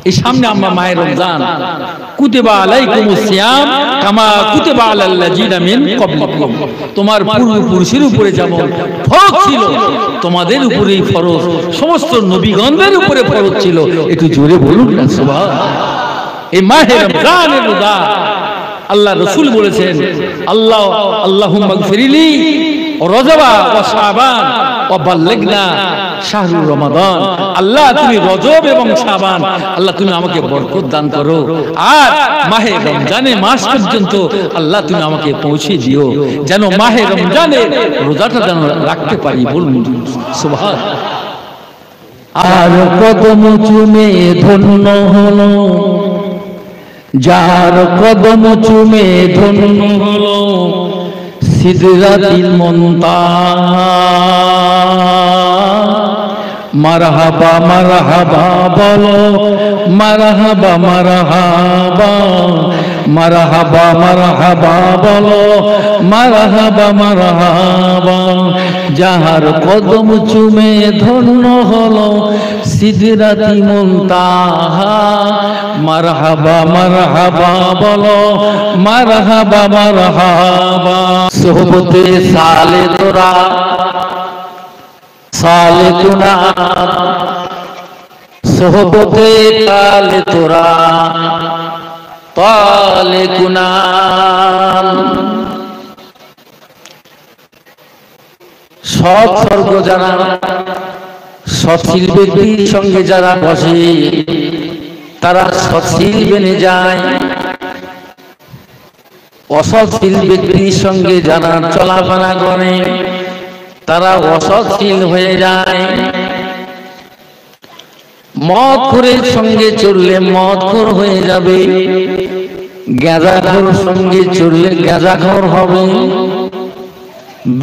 এই সামনে আমরা মাহে রমজান, কুতিবা আলাইকুমুস সিয়াম কামা কুতিবা আলাল লাযিনা মিন ক্বাবলিকুম, তোমার পূর্বপুরুষের উপরে যেমন ফরজ ছিল তোমাদের উপরেই ফরজ, সমস্ত নবীগণদের উপরে ফরজ ছিল। একটু জোরে বলুন না সুবহানাল্লাহ। এই মাহে রমজানের রোজা আল্লাহ রাসূল বলেছেন, আল্লাহুম্মা গফিরলি রজবা ওয়া শাবান ওয়া বাল্লিগনা শাহরুর রমাদান। আল্লাহ তুমি রজব এবং শাবান, আল্লাহ তুমি আমাকে বরকত দান করো, আর মাহে রমজানের মাস পর্যন্ত আল্লাহ তুমি আমাকে পৌঁছে দিও, যেন মাহে রমজানের রোজাটা যেন রাখতে পারি। বলুন সুবহানাল্লাহ। আর কদম চুমে ধন্য হলো, যার কদম চুমে ধন্য হলো সিদরাতিল মুনতাহা। মারহাবা মারহাবা বলো, মারহাবা মারহাবা, মারহাবা মারহাবা বলো, মারহাবা মারহাবা। যাহার কদম চুমে ধন্য হলো সিদরাতি মুনতাহা। মারহাবা মারহাবা বলো, মারহাবা মারহাবা। সোহবতে সালে তোরা সালে তুনা, সোহবতে তালে তোরা তালে কুনাম। সৎ স্বর্গ যারা, সৎশীল ব্যক্তির সঙ্গে যারা বসে তারা সৎশীল বেনে যায়, অসৎশীল ব্যক্তির সঙ্গে যারা চলাফেরা করে তারা অসৎশীল হয়ে যায়। মদখোরের সঙ্গে চললে মদখোর হয়ে যাবে, গাঁজাখোর সঙ্গে চললে গাঁজাখোর হবে,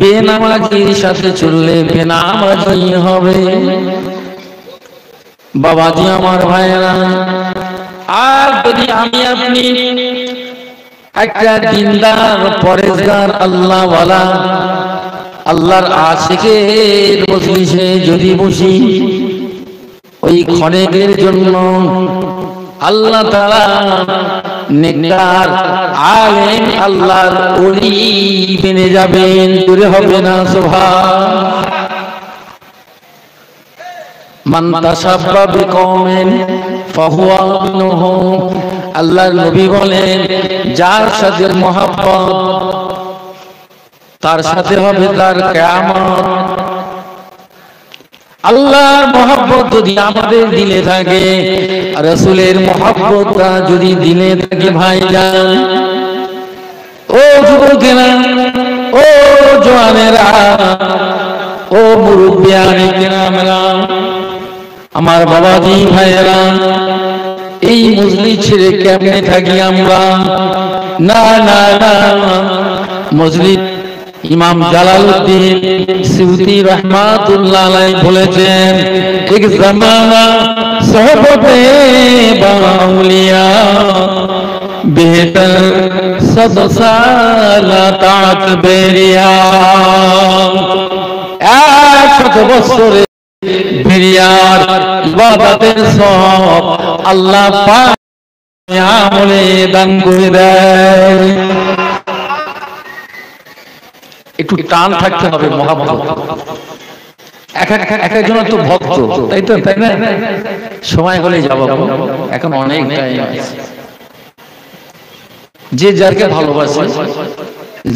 বেনামাজির সাথে চললে বেনামাজি হবে। বাবাজি আমার ভাইয়েরা, আর যদি আমি আপনি একটা দিনদার পরেজগার আল্লাহওয়ালা আল্লাহর আশিকের মজলিসে যদি বসি, ওই ক্ষণেকের জন্য আল্লাহ তাআলা নেককার আলেম আল্লাহর ওলি বেনে যাবেন। দূরে হবে না সুবহান। মান তাসাব্বা বিকওমিন ফাহুয়া মিনহুম। আল্লাহর নবী বলেন, যার সাথে মহব্বত তার সাথে হবে তার কিয়ামত। আল্লাহর মহব্বত যদি আমাদের দিলে থাকে, রাসূলের মহব্বতটা যদি দিলে থাকে ভাইজান, ও যুবকেরা, ও জওয়ানেরা, ও মুরব্বিয়ানে কেরামেরা, আমার বাবাজি ভাইয়েরা, এই মজলিস ছেড়ে কেমনে থাকি আমরা? না না না, মজলিস ইমাম জালালউদ্দিন সিউতি রহমাতুল্লাহ আলাইহি বলেছেন, এক জামানা সোহবতে বাউলিয়া বেহতর সদ সালাত বেরিয়া। 100 বছরে বেরিয়ার ইবাদতের সব আল্লাহ পাক আমলে দান করে দেয়। একটু টান থাকতে হবে, মহব্বত। এক একজনের তো ভক্ত, তাই তো, তাই না? সময় হলে যাব, এখন অনেক টাইম আছে। যে যাকে ভালোবাসে,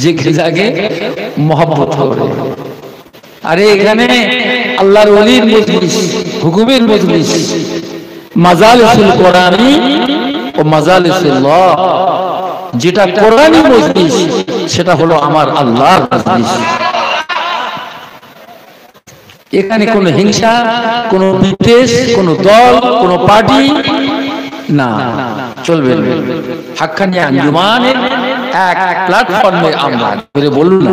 যে যাকে মহব্বত করে। আরে এখানে আল্লাহর ওলির মজলিস, হুকুমের মজলিস, মাজালিসুল কোরআনি ও মাজালিসুল্লাহ। যেটা কোরআনি মজলিস সেটা হলো আমার আল্লাহর মজলিস। এখানে কোনো হিংসা, কোনো বিদ্বেষ, কোনো দল, কোনো পার্টি না, চলবে না। হাক্কানি আঞ্জুমানের এক প্ল্যাটফর্মে আমরা বলুন না,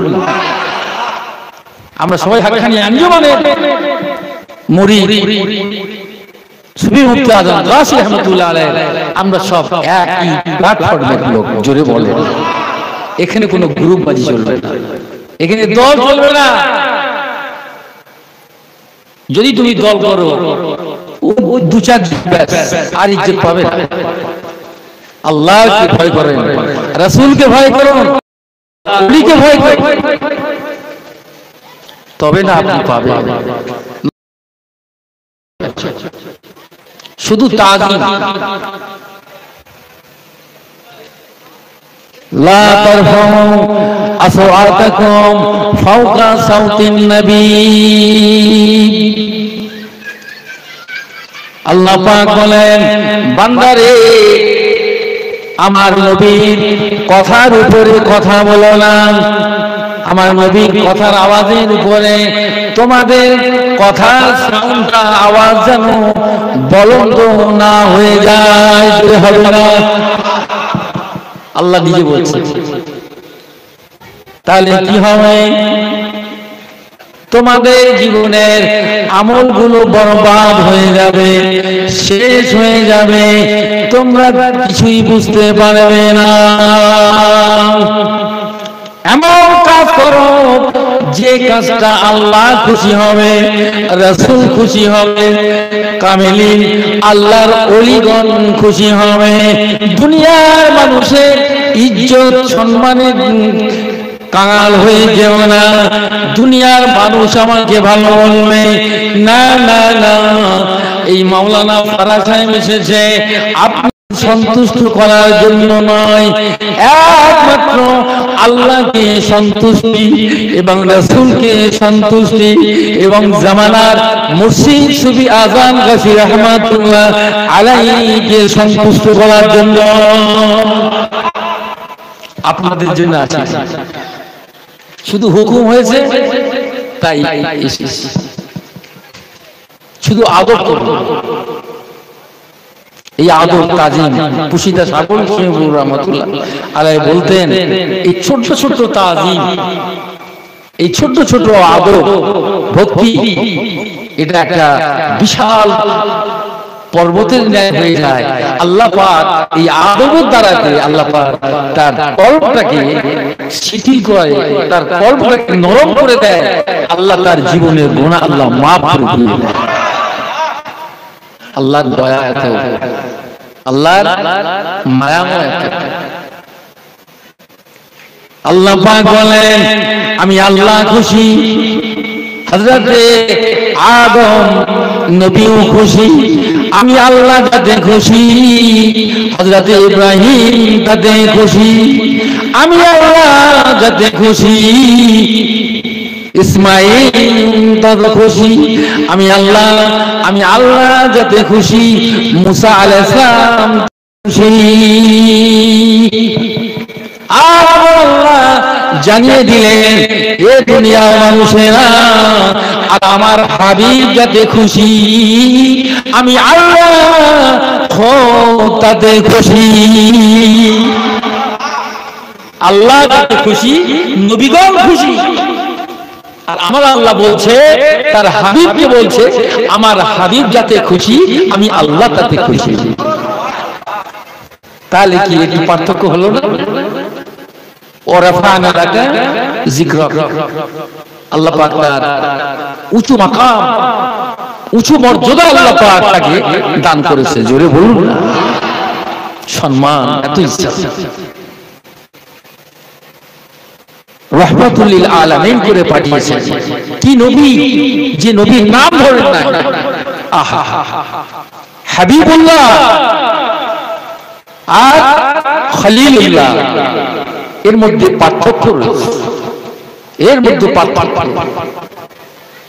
আমরা সবাই হাক্কানি আঞ্জুমানের মুরিদ। সুফি মুফতি আজম গাজী রহমাতুল্লাহ আলাইহি, আমরা সব একই প্ল্যাটফর্মের লোক। জোরে বলে, এখানে কোনো গ্রুপবাজি চলবে না, এখানে দল চলবে না। যদি তুমি দল করো ও দু চার ব্যাস, আর ইজ্জত পাবে না। আল্লাহকে ভয় করেন, রাসূলকে ভয় করুন, নবীকে ভয় করুন, তবে না আপনি পাবেন। শুধু তাজিম, লা তারফাউ আসওয়াতাকুম ফাওকা সাউতিন নবী। আল্লাহ পাক বলেন, বান্দারে আমার নবীর কথার উপরে কথা বলো না, আমার নবীর কথার আওয়াজের উপরে তোমাদের কথার সাউন্ডটা, আওয়াজ যেন বলন্দ না হয়ে যায়, হবে না। আল্লাহ নিজে বলছে। তাহলে কি হবে? তোমাদের জীবনের আমলগুলো বরবাদ হয়ে যাবে, শেষ হয়ে যাবে, তোমরা কিছুই বুঝতে পারবে না। এমন কাজ করো যে কাজটা আল্লাহ খুশি হবে, রাসূল খুশি হবে, কামেলিন আল্লাহর ওলিগণ খুশি হবে। দুনিয়ার মানুষের ইজ্জত সম্মানে কাঙাল হয়ে যেও না। দুনিয়ার মানুষ আমাকে ভালো বলবে না, না না, এই মাওলানা ফারাজ সাহেব এসেছে আপনি সন্তুষ্ট করার জন্য নয়, একমাত্র আল্লাহকে সন্তুষ্টি এবং রাসূলকে সন্তুষ্টি এবং জামানার মুর্শিদ সুফি আযান গাজী রাহমাতুল্লাহ আলাইহিকে সন্তুষ্ট করার জন্য আপনাদের জন্য আছে। শুধু হুকুম হয়েছে তাই এসেছি, শুধু আদব করব। এই আদব তাজিম পুশিদা সাগর সিংহ রহমাতুল্লাহ আলাইহি বলতেন, এই ছোট ছোট তাজিম, এই ছোট ছোট আদব ভক্তি, এটা একটা বিশাল পর্বতের ন্যায় হয়ে যায়। আল্লাহ পাক এই আদবের দ্বারাতে আল্লাহ পাক তার কল্পটাকে শিথিল করে, তার কল্পটাকে নরম করে দেয়। আল্লাহ তার জীবনের গুনাহ আল্লাহ মাফ করে দিয়ে দেয়। আল্লাহর দয়া এত, আল্লাহর মায়াময় এত। আল্লাহ পাক বলেন, আমি আল্লাহ খুশি, হযরতে আদম নবীও খুশি, আমি আল্লাহ যাতে খুশি, হযরতে ইব্রাহিম তাতে খুশি, আমি আল্লাহ যাতে খুশি, ইসমাঈল তাতে খুশি, আমি আল্লাহ যাতে খুশি, মুসা আলাইহিস সালাম খুশি। আল্লাহ জানিয়ে দিলেন, এ দুনিয়ার মানুষেরা আর আমার হাবিব যাতে খুশি, আমি আল্লাহ তাতে খুশি। আল্লাহ যাতে খুশি, নবীগণ খুশি। আর আমার আল্লাহ বলছে, তার হাবিবকে বলছে, আমার হাবিব যাতে খুশি, আমি আল্লাহ তাতে খুশি। তাহলে কি এটি পার্থক্য হলো না? ওরাফানা লাকা যিকরাক, আল্লাহ পাক তার উঁচু মাকাম, উঁচু মর্যাদা আল্লাহ পাক তাকে দান করেছে। জোরে বলুন না, সম্মান এত ইচ্ছা। রহমাতুল লিল আলামিন করে পাঠিয়েছেন। কি নবী, যে নবীর নাম ধরেন না। আহা, হাবিবুল্লাহ আর খলিলুল্লাহ, এর মধ্যে পার্থক্য রয়েছে, এর মধ্যে পার্থক্য।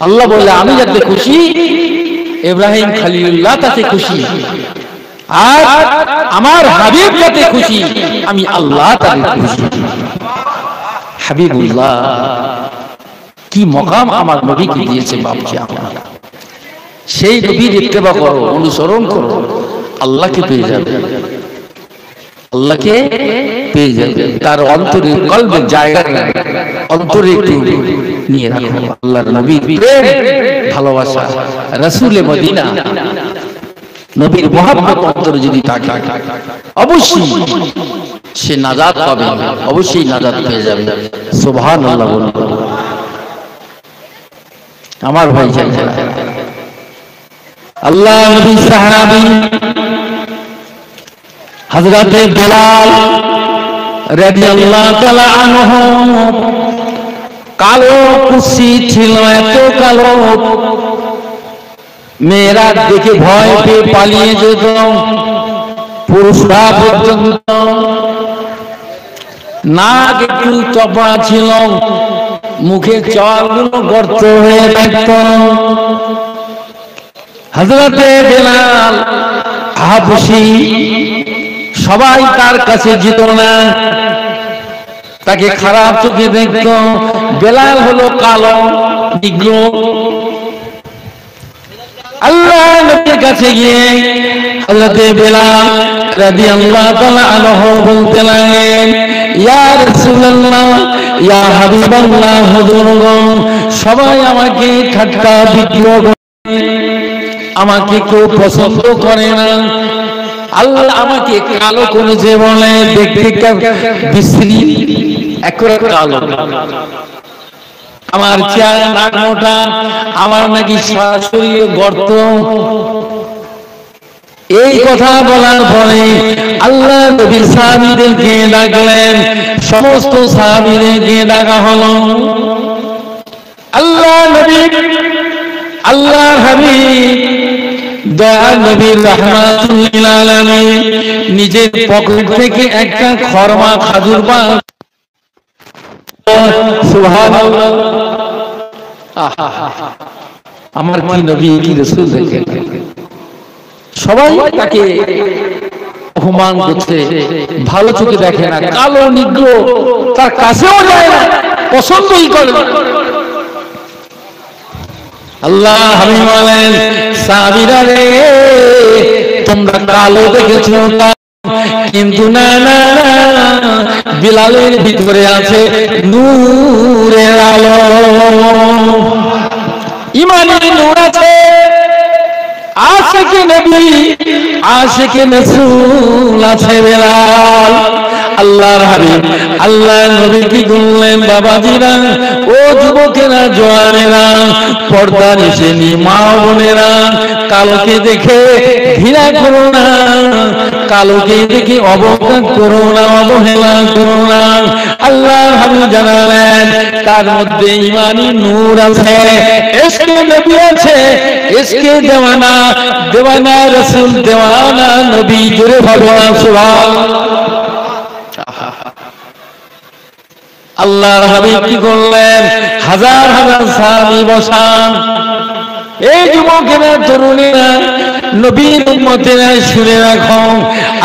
আল্লাহ বলে, আমি যাতে খুশি, ইব্রাহিম খলিলুল্লাহ তাতে খুশি, আর আমার হাবিব যাতে খুশি, আমি আল্লাহ তাতে খুশি। হাবিবুল্লাহ, কি মকাম আমার নবীকে দিয়েছে বাপজি। আপনারা সেই নবীর ইত্তেবা করো, অনুসরণ করো, আল্লাহকে পেয়ে যাবে, আল্লাহকে পেয়ে যাবে। তার অন্তরে কলবে জায়গা নেই, অন্তরে একটু নিয়ে রাখো আল্লাহর নবীর প্রেম ভালোবাসা, রাসূলে মদিনা নবীর মহব্বত অন্তরে যদি থাকে, অবশ্যই সে নাজাত পাবে, অবশ্যই নাজাত পেয়ে যাবে। সুবহানাল্লাহ বলুন। আমার ভাই, আল্লাহ নবী সাহাবী হযরতে বেলাল রাদিয়াল্লাহু তাআলা আনহু কালো কুশি ছিল, এত কালো মেয়েরা দেখে ভয় পেয়ে পালিয়ে যেত, পুরুষরা পর্যন্ত। নাক একটু চপা ছিল, মুখে চলগুলো গর্ত হয়ে থাকত। হযরতে বেলাল হাবশী সবাই তার কাছে যেত না, তাকে খারাপ চোখে দেখত। বেলাল হলো কালো নিগ্রো। আল্লাহ নবীর কাছে গিয়ে হযরতে বেলাল রাদিয়াল্লাহু তাআলা আনহু বলতে লাগলেন, ইয়া রাসূলুল্লাহ, ইয়া হাবিবাল্লাহ, হুজুরগণ সবাই আমাকে ঠাট্টা বিদ্রোহ করে, আমাকে কেউ পছন্দ করে না। আল্লাহ আমাকে কালো করেছে বলে দেখতে বিশ্রী, একেবারে কালো। আমার চেহারা নাক মোটা, আমার নাকি সারা শরীরে গর্ত। এই কথা বলার পরে আল্লাহ নবী সাহাবীদেরকে ডাকলেন, সমস্ত সাহাবীদেরকে ডাকা হলো। আল্লাহ নবী, আল্লাহ হাবিব দয়া নবী রাহমাতুল লিল আলামিন নিজের পকেট থেকে একটা খরমা খাজুর বার, সুবহানাল্লাহ, আমার কি নবী কি রাসূল দেখেন। সবাই তাকে অপমান করছে, ভালো চোখে দেখে না, কালো নিগ্রো, তার কাছেও যায় না, পছন্দই করে না। আল্লাহ হাবিব বলেন, সাহাবীরা রে, তোমরা কালো দেখেছো কিন্তু না না না, বিলালের ভিতরে আছে নূরের আলো, ঈমানের নূর আছে। আশিকে নবী, আশিকে রাসূল আছে বেলাল। আল্লাহর হাবিব আল্লাহ নবী কি বললেন, বাবাজিরা, ও যুবকেরা, জওয়ানেরা, পর্দা নিশানি মা বোনেরা, কালোকে দেখে ঘৃণা করো না, কালোকে দেখে অবজ্ঞা করো না, অবহেলা করো না। আল্লাহর হাবিব জানালেন, তার মধ্যে ঈমানি নূর আছে, ইশকে নবী আছে, ইশকে দেওয়ানা, দেওয়ানা রাসূল, দেওয়ানা নবী। জোরে ভগবান সুবহানাল্লাহ। আল্লাহর হাবিব কি করলেন, হাজার হাজার সাহাবী বসান। এই যুবকেরা, তরুণীরা, নবীর উম্মতেরা, শুনে রাখো,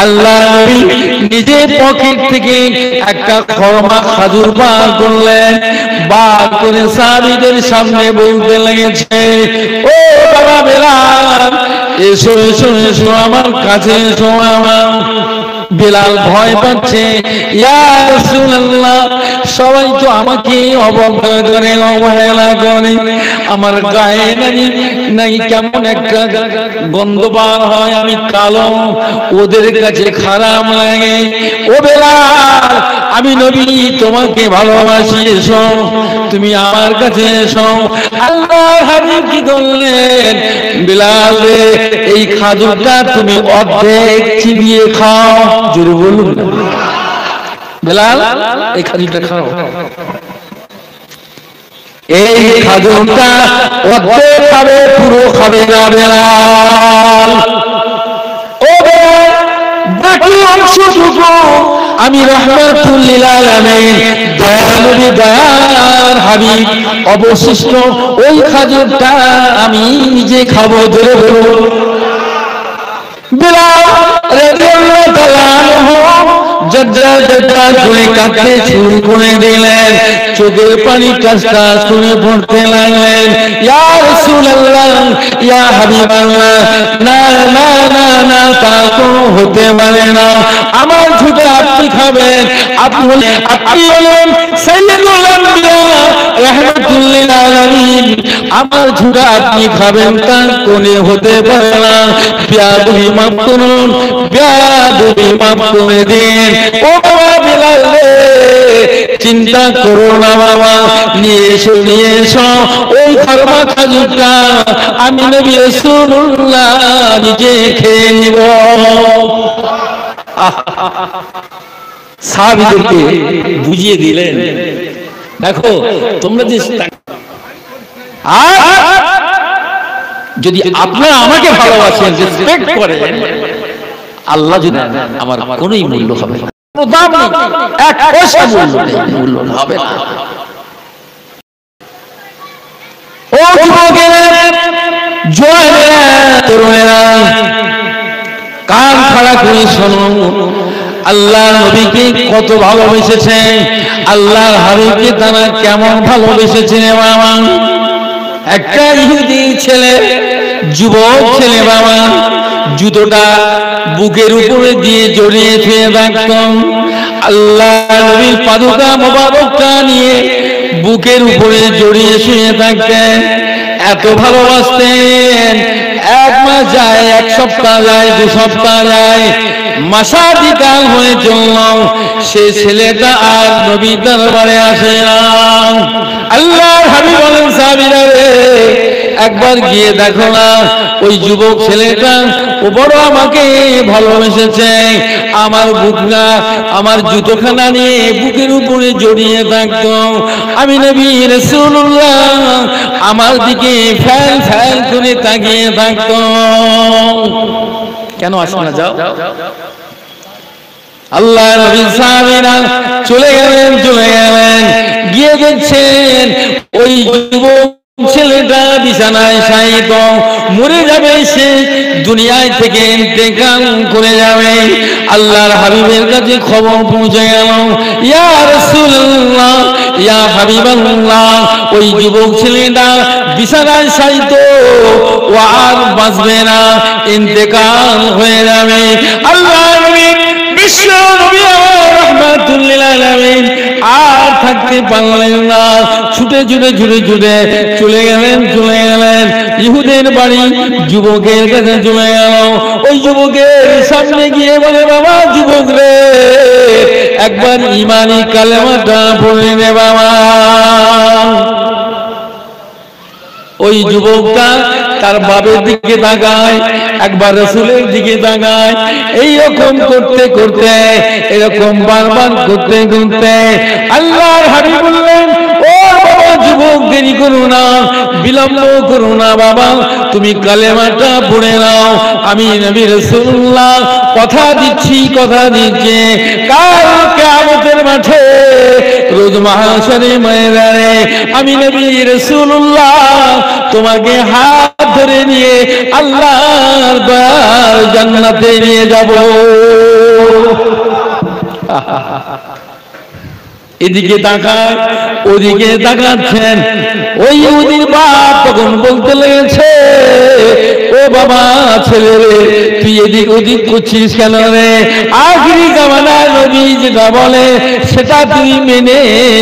আল্লাহ নবী নিজের পকেট থেকে একটা খরমা খাজুর বার করলেন, বার করে সাহাবীদের সামনে বলতে লেগেছে, ও বাবা বেলাল, এসো এসো এসো, আমার কাছে এসো। আমার বেলাল ভয় পাচ্ছে, ইয়া রাসূলুল্লাহ, সবাই তো আমাকে অবজ্ঞা করে, অবহেলা করে, আমার গায়ে নাকি কেমন একটা গন্ধ বার হয়, আমি কালো, ওদের কাছে খারাপ লাগে। ও বেলাল, আমি নবী তোমাকে ভালোবাসি, এসো, তুমি আমার কাছে এসো। আল্লাহর হাবিব কি করলেন, বেলাল রে, এই খাজুরটা তুমি অর্ধেক চিবিয়ে খাও। জোরে বলুন না, বেলাল, এই খাজুরটা খাও। এই খাজুরটা অর্ধেক খাবে, পুরো খাবে না বেলাল। ও বেলাল, বাকি অংশটুকু আমি রাহমাতুল লিল আলামিন, দয়ানবী, দয়ার হাবিব, অবশিষ্ট ওই খাজুরটা আমি নিজে খাবো। জোরে বলুন। বেলাল রাদিয়াল্লাহু তাআলা আনহু কাঁদতে শুরু করে দিলেন, চোখের পানি টাস টাস করে পড়তে লাগলেন। ইয়া রাসূলুল্লাহ, ইয়া হাবিবাল্লাহ, না না না না, তা তো হতে পারে না, আমার ঝুঁকে আপনি খাবেন, আপনি হলেন সাইয়্যিদুল আম্বিয়া রাহমাতুল লিল আলামিন, আমার ঝুড়া আপনি খাবেন তা কোনে হতে পারে না। বেয়াদবি মাফ করুন, বেয়াদবি মাফ করে দিন। ও বাবা বিলাল রে, চিন্তা করো না বাবা, নিয়ে এসো ওই খরমা খাজুরটা, আমি নবী রাসূলুল্লাহ নিজে খেয়ে নিব। সাহাবীদেরকে বুঝিয়ে দিলেন, দেখো তোমরা যে যদি আপনারা আমাকে ভালোবাসেন, রেসপেক্ট করেন, আল্লাহ যদি আমার কোনোই মূল্য হবে না, কোনো দাম নেই, এক পয়সা মূল্য নেই, মূল্য হবে না। ও যুবকেরা, জোয়ানেরা, তরুণেরা, কান খাড়া করে শোনো, আল্লাহ নবীকে কত ভালোবেসেছেন, আল্লাহর হাবিবকে তারা কেমন ভালোবেসেছেন বাবা। একটা ইহুদি ছেলে, যুবক ছেলে বাবা, জুতোটা বুকের উপরে দিয়ে জড়িয়ে ছুঁয়ে থাকতাম, আল্লাহ নবীর পাদুকা মোবারকটা নিয়ে বুকের উপরে জড়িয়ে শুয়ে থাকতেন, এত ভালোবাসতেন। এক মাস যায়, এক সপ্তাহ যায়, 2 সপ্তাহ যায়, মাসাধিকাল হয়ে চলল, সে ছেলেটা আর নবীর দরবারে আসে না। আল্লাহর হাবিব বলেন, সাহাবীরা রে, একবার গিয়ে দেখো না, ওই যুবক ছেলেটা ও বড় আমাকে ভালোবেসেছে, আমার বুকটা, আমার জুতোখানা নিয়ে বুকের উপরে জড়িয়ে থাকতো, আমি নবী রাসূলুল্লাহ আমার দিকে ফ্যাল ফ্যাল করে তাকিয়ে থাকতো। কেন আসো না, যাও। আল্লাহ নবী সাহাবীরা চলে গেলেন, গিয়ে দেখছেন ওই যুবক ছেলেটা বিছানায় শায়িত, মরে যাবে, সে দুনিয়ায় থেকে ইন্তেকাল করে যাবে। আল্লাহর হাবিবের কাছে খবর পৌঁছে গেল, ইয়া রাসূলুল্লাহ, ইয়া হাবিবাল্লাহ, ওই যুবক ছেলেটা বিছানায় শায়িত, ও আর বাঁচবে না, ইন্তেকাল হয়ে যাবে। আল্লাহর নবী, বিশ্ব নবী রাহমাতুল লিল আলামিন আর থাকতে পারলেন না, ছুটে চলে গেলেন ইহুদের বাড়ি, যুবকের কাছে চলে গেল। ওই যুবকের সামনে গিয়ে বলে, বাবা যুবক রে, একবার ঈমানি কালেমাটা পড়ে নে বাবা। ওই যুবকটা তার বাবার দিকে তাকায়, একবার রাসূলের দিকে তাকায়, এইরকম করতে করতে, এরকম বারবার করতে করতে আল্লাহর হাবিব বললেন, ও বাবা যুবক, দেরি করো না, বিলম্ব করো না বাবা, তুমি কালেমাটা পড়ে নাও। আমি নবী রাসূলুল্লাহ কথা দিচ্ছি, কাল কিয়ামতের মাঠে, রোজ মাহশরে ময়দানে আমি নবী রাসূলুল্লাহ তোমাকে হাত ধরে নিয়ে আল্লাহর দয়ার জান্নাতে নিয়ে যাব। এদিকে তাকায়, ওদিকে তাকাচ্ছেন। ওই ইহুদির বাপ তখন বলতে লেগেছে, ও বাবা ছেলে রে, তুই এদিক ওদিক করছিস কেন রে? আখিরি জামানার নবী যেটা বলে সেটা তুই মেনে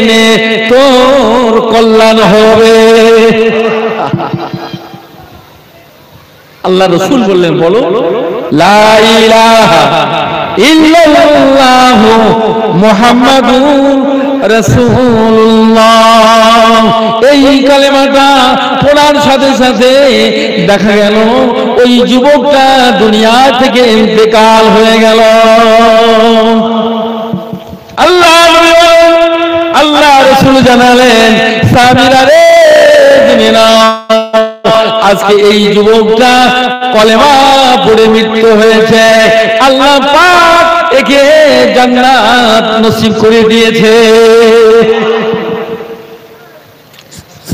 নে, তোর কল্যাণ হবে। আল্লাহ রাসূল বললেন, বলো লা ইলাহা ইল্লাল্লাহু মুহাম্মাদুর রাসূলুল্লাহ। এই কালেমাটা পড়ার সাথে সাথে দেখা গেল ওই যুবকটা দুনিয়া থেকে ইন্তেকাল হয়ে গেল। আল্লাহ রাসূল জানালেন, সাহাবীরা রে, জেনে নাও, আজকে এই যুবকটা কলেমা পড়ে মৃত্যু হয়েছে, আল্লাহ পাক একে জান্নাত নসিব করে দিয়েছে।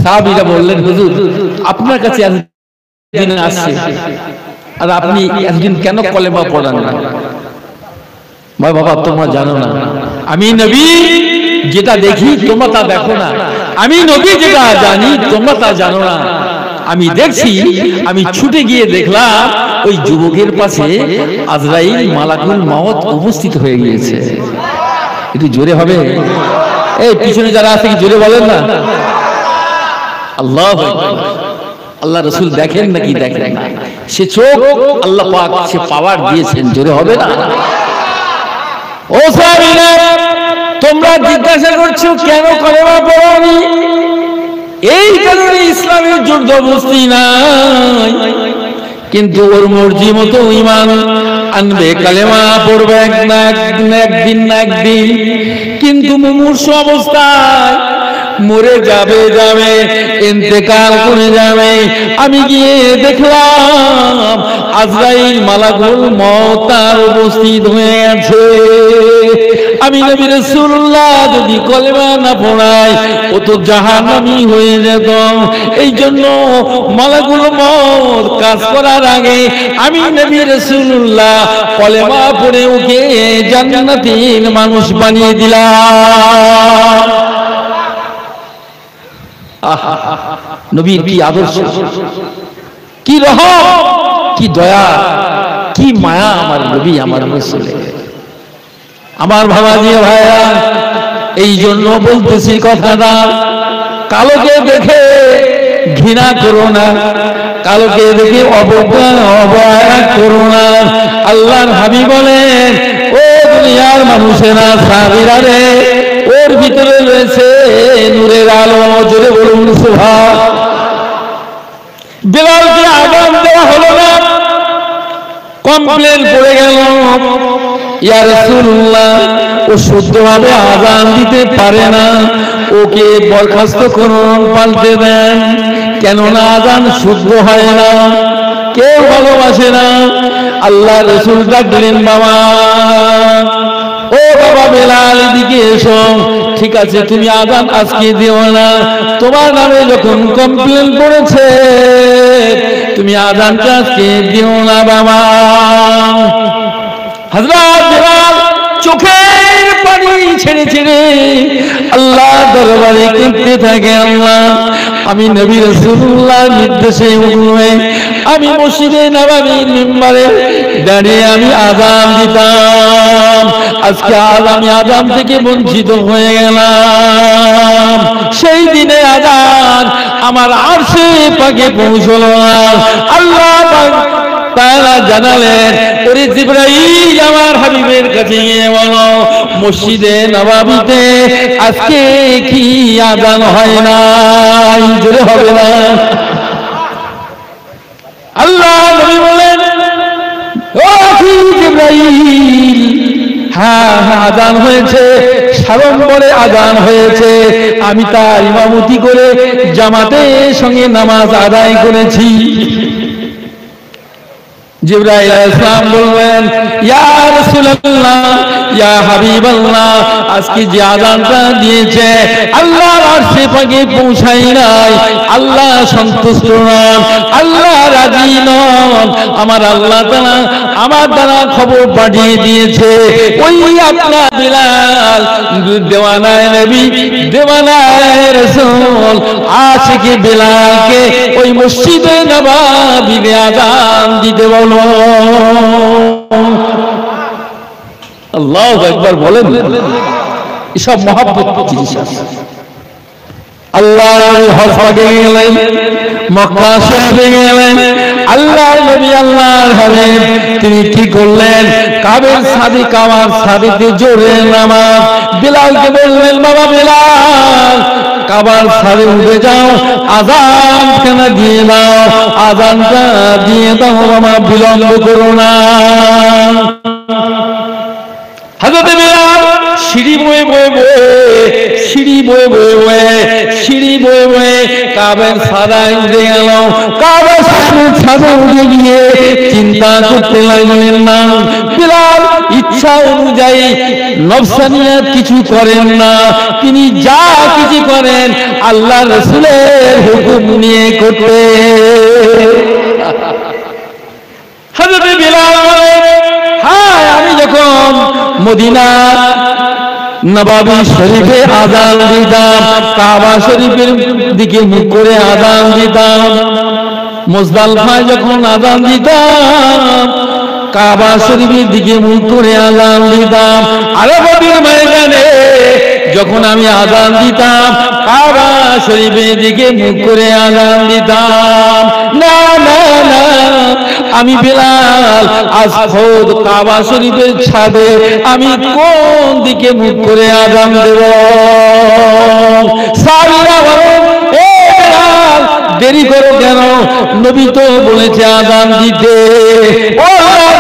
সাহাবীরা বললেন, হুজুর আপনার কাছে এতদিন আসছে, আর আপনি এতদিন কেন কলেমা পড়ান না? বাবা তোমরা জানো না, আমি নবী যেটা দেখি তোমরা তা দেখো না, আমি নবী যেটা জানি তোমরা তা জানো না। আমি দেখছি, আমি ছুটে গিয়ে দেখলাম ওই যুবকের পাশে আজরাইল মালাকুল মউত উপস্থিত হয়ে গিয়েছে। একটু জোরে হবে, এই পিছনে যারা আছে কি জোরে বলেন না? আল্লাহু আকবার। আল্লাহ রাসূল দেখেন নাকি দেখেন না? সে চোখ আল্লাহ পাক সে পাওয়ার দিয়েছেন, জোরে হবে না? ও সাহাবীরা, তোমরা জিজ্ঞাসা করছো কেন কলেমা পড়োনি? এই কারণে ইসলামের জোর জবরদস্তি নাই, কিন্তু ওর মর্জি মতো ঈমান আনবে, কালেমা পড়বে একদিন না একদিন, কিন্তু মুমূর্ষু অবস্থায় মরে যাবে ইন্তেকাল করে যাবে। আমি গিয়ে দেখলাম আজরাইল মালাকুল মউত তার উপস্থিত হয়ে আছে। আমি নবী রাসূলুল্লাহ যদি কলেমা না পড়াই ও তো জাহান্নামী হয়ে যেত। এই জন্য মালাকুল মউত কাজ করার আগে আমি নবী রাসূলুল্লাহ কলেমা পড়ে ওকে জান্নাতীর মানুষ বানিয়ে দিলাম। নবীর কি আদর্শ, কি রহম, কি দয়া, কি মায়া আমার নবী আমার রাসূলের। আমার বাবাজি ভাইরা, এই জন্য বলতেছি কথাটা, কালোকে দেখে ঘৃণা করো না, কালোকে দেখে অবহেলা করো না। আল্লাহর হাবিব বলেন, ও দুনিয়ার মানুষেরা, সাহাবীরা রে, ওর ভিতরে রয়েছে নূরের আলো, জোরে বলুন সুবহান। বেলালকে আযান দেওয়া হলো না, কমপ্লেন পড়ে গেল, ইয়া রাসূলুল্লাহ ও শুদ্ধভাবে আযান দিতে পারে না, ওকে বরখাস্ত করুন, পাল্টে দেন, কেননা আযান শুদ্ধ হয় না, কেউ ভালোবাসে না। আল্লাহ রাসূল ডাকলেন, বাবা, ও বাবা বেলাল, এদিকে এসো। ঠিক আছে, তুমি আযান আজকে দিও না, তোমার নামে যখন কমপ্লেন পড়েছে তুমি আযানটা আজকে দিও না বাবা। হযরত বেলাল চোখের পানি ছেড়ে ছেড়ে আল্লাহ দরবারে কাঁদতে থাকে, আল্লাহ, আমি নবী রাসূলুল্লাহ নির্দেশে অনুযায়ী আমি মসজিদে নববীর মিম্বরে দাঁড়িয়ে আমি আযান দিতাম, আজকে আমি আযান থেকে বঞ্চিত হয়ে গেলাম। সেই দিনে আযান আমার আরশে পাকে পৌঁছলো না। আল্লাহ পাক তাআলা জানালেন, ওরে জিবরাইল, আমার হাবিবের কাছে গিয়ে বলো মসজিদে নববীতে আজকে কি আযান হয় না? জোরে হবে না? আল্লাহ নবী বলেন, ও জিবরাইল, হ্যাঁ আযান হয়েছে, সাড়ম্বরে আযান হয়েছে, আমি তার ইমামতি করে জামাতের সঙ্গে নামাজ আদায় করেছি। জিবরাইল আলাইহিস সালাম বললেন, ইয়া রাসূলুল্লাহ, ইয়া হাবিবাল্লাহ, আজকে যে আযানটা দিয়েছে আল্লাহর আরশে পাকে পৌঁছাই নাই, আল্লাহ সন্তুষ্ট নন, আল্লাহ রাজি নন। আমার আল্লাহ তাআলা আমার দ্বারা খবর পাঠিয়ে দিয়েছে, ওই আপনার বিলাল দেওয়ানায় নবী, দেওয়ানায় রাসূল আশিকে বিলালকে ওই মসজিদে নববীতে আযান দিতে বলো। আল্লাহু আকবার বলেন। এসব মহব্বত জিনিস আছে। আল্লাহর হজে গেলেন, মক্কা শরীফে গেলেন, আল্লাহর নবী আল্লাহর হাবিব তিনি কি করলেন? কাবের সাদি, কাবার সাদিতে জোরে নামাজ। বিলালকে বললেন, বাবা বিলাল, কাবার সাদি উঠে যাও, আযান কেন দিয়ে দাও, আযানটা দিয়ে দাও বাবা, বিলম্ব করো না। হযরত বিলাল সিঁড়ি বয়ে বয়ে কাবার সাদায় উঠে গেল। কাবার সাদা উঠে গিয়ে চিন্তা করতে লাগলেন না। বিলাল ইচ্ছা অনুযায়ী নফসানিয়াত কিছু করেন না, তিনি যা কিছু করেন আল্লাহ রাসূলের হুকুম নিয়ে করতে। হযরত বিলাল বলেন, হ্যাঁ, আমি যখন মদিনা নববী শরীফে আযান দিতাম, কাবা শরীফের দিকে মুখ করে আযান দিতাম, মুজদালিফায় যখন আযান দিতাম কাবা শরীফের দিকে মুখ করে আযান দিতাম, আরাফাতের ময়দানে যখন আমি আযান দিতাম কাবা শরীফের দিকে মুখ করে আযান দিতাম। না না না, আমি বেলাল আজ খোদ কাবা শরীফের ছাদে আমি কোন দিকে মুখ করে আযান দেব? সাহাবীরা বলেন, এ বেলাল দেরি করো কেন? নবী তো বলেছে আযান দিতে। ও